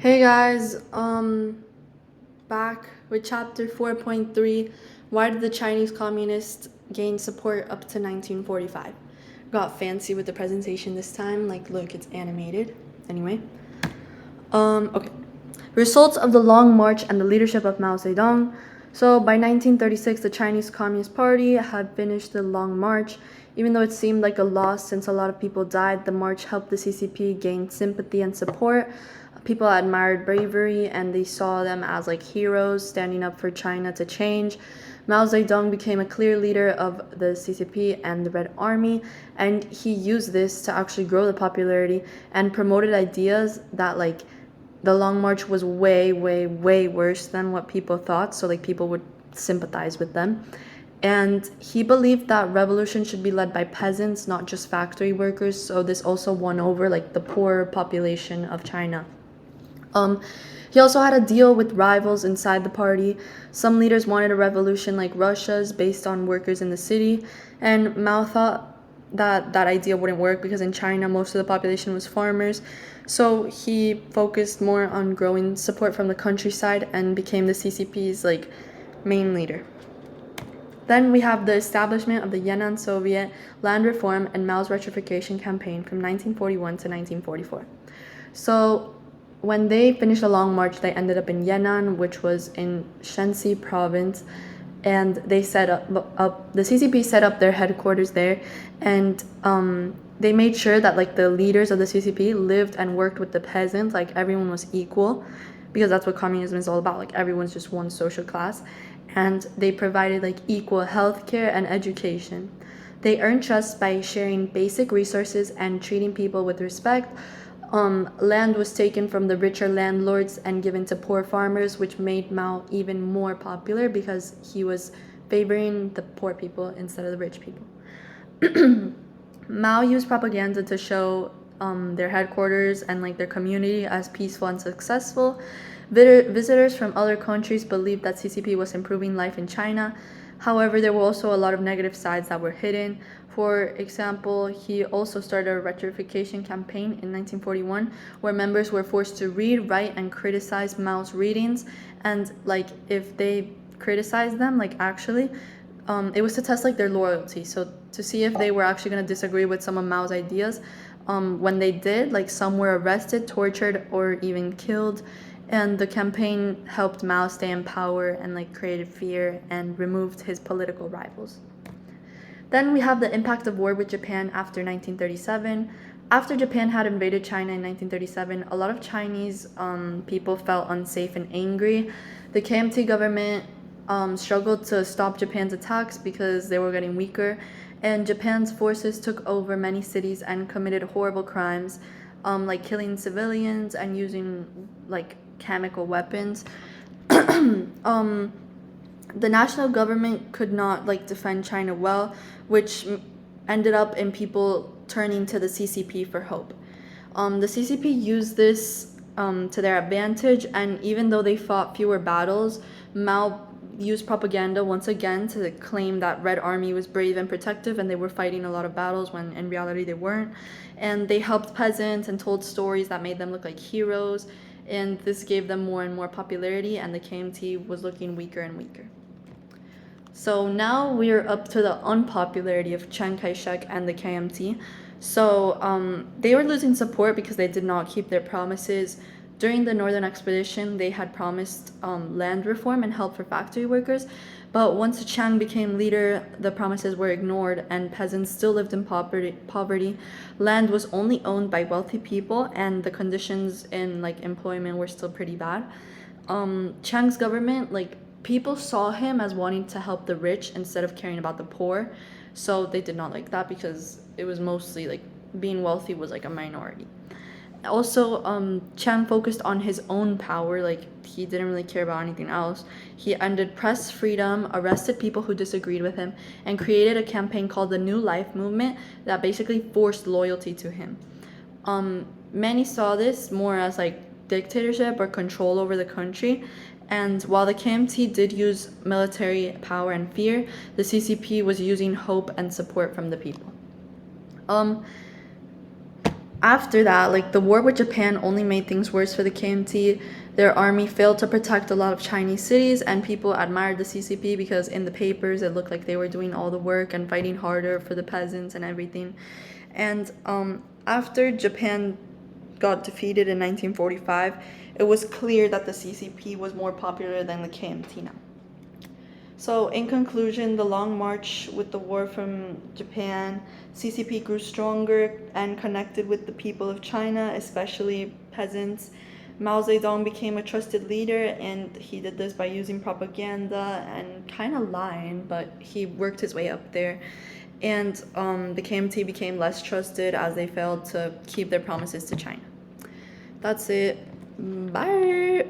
Hey guys, back with chapter 4.3. Why did the Chinese communists gain support up to 1945? Got fancy with the presentation this time. Like, look, it's animated. Anyway, okay. Results of the Long March and the leadership of Mao Zedong. So by 1936, the Chinese Communist Party had finished the Long March. Even though it seemed like a loss since a lot of people died, the march helped the CCP gain sympathy and support. People admired bravery and they saw them as like heroes standing up for China to change. Mao Zedong became a clear leader of the CCP and the Red Army, and he used this to actually grow the popularity and promoted ideas that like the Long March was way, way, way worse than what people thought. So like people would sympathize with them. And he believed that revolution should be led by peasants, not just factory workers. So this also won over like the poor population of China. He also had a deal with rivals inside the party. Some leaders wanted a revolution like Russia's based on workers in the city, and Mao thought that that idea wouldn't work because in China most of the population was farmers. So he focused more on growing support from the countryside and became the CCP's like main leader. Then we have the establishment of the Yan'an Soviet, land reform, and Mao's retrification campaign from 1941 to 1944. So when they finished a long march, they ended up in Yan'an, which was in Shenxi province, and they set up the CCP set up their headquarters there, and they made sure that like the leaders of the CCP lived and worked with the peasants, like everyone was equal, because that's what communism is all about. Like everyone's just one social class, and they provided like equal healthcare and education. They earned trust by sharing basic resources and treating people with respect. Land was taken from the richer landlords and given to poor farmers, which made Mao even more popular because he was favoring the poor people instead of the rich people. Mao used propaganda to show their headquarters and like their community as peaceful and successful. Visitors from other countries believed that CCP was improving life in China. However, there were also a lot of negative sides that were hidden. For example, he also started a rectification campaign in 1941 where members were forced to read, write, and criticize Mao's readings. And like if they criticized them, like actually, it was to test like their loyalty. So to see if they were actually going to disagree with some of Mao's ideas. When they did, like some were arrested, tortured, or even killed. And the campaign helped Mao stay in power and like created fear and removed his political rivals. Then we have the impact of war with Japan after 1937. After Japan had invaded China in 1937, a lot of Chinese people felt unsafe and angry. The KMT government struggled to stop Japan's attacks because they were getting weaker, and Japan's forces took over many cities and committed horrible crimes, like killing civilians and using like chemical weapons. The national government could not like defend China well, which ended up in people turning to the CCP for hope. The CCP used this to their advantage, and even though they fought fewer battles, Mao used propaganda once again to claim that Red Army was brave and protective and they were fighting a lot of battles when in reality they weren't. And they helped peasants and told stories that made them look like heroes, and this gave them more and more popularity, and the KMT was looking weaker and weaker. So now we're up to the unpopularity of Chiang Kai-shek and the KMT. So they were losing support because they did not keep their promises. During the Northern Expedition, they had promised land reform and help for factory workers. But once Chiang became leader, the promises were ignored and peasants still lived in poverty. Land was only owned by wealthy people and the conditions in like employment were still pretty bad. Chiang's government, like people saw him as wanting to help the rich instead of caring about the poor. So they did not like that because it was mostly like being wealthy was like a minority. Also, Chiang focused on his own power, like he didn't really care about anything else. He ended press freedom, arrested people who disagreed with him, and created a campaign called the New Life Movement that basically forced loyalty to him. Many saw this more as like dictatorship or control over the country. And while the KMT did use military power and fear, the CCP was using hope and support from the people. after that, like the war with Japan only made things worse for the KMT. Their army failed to protect a lot of Chinese cities, and people admired the CCP because in the papers it looked like they were doing all the work and fighting harder for the peasants and everything. And after Japan got defeated in 1945, it was clear that the CCP was more popular than the KMT now. So, in conclusion, the long march with the war from Japan, CCP grew stronger and connected with the people of China, especially peasants. Mao Zedong became a trusted leader, and he did this by using propaganda and kind of lying, but he worked his way up there. And the KMT became less trusted as they failed to keep their promises to China. That's it. Bye.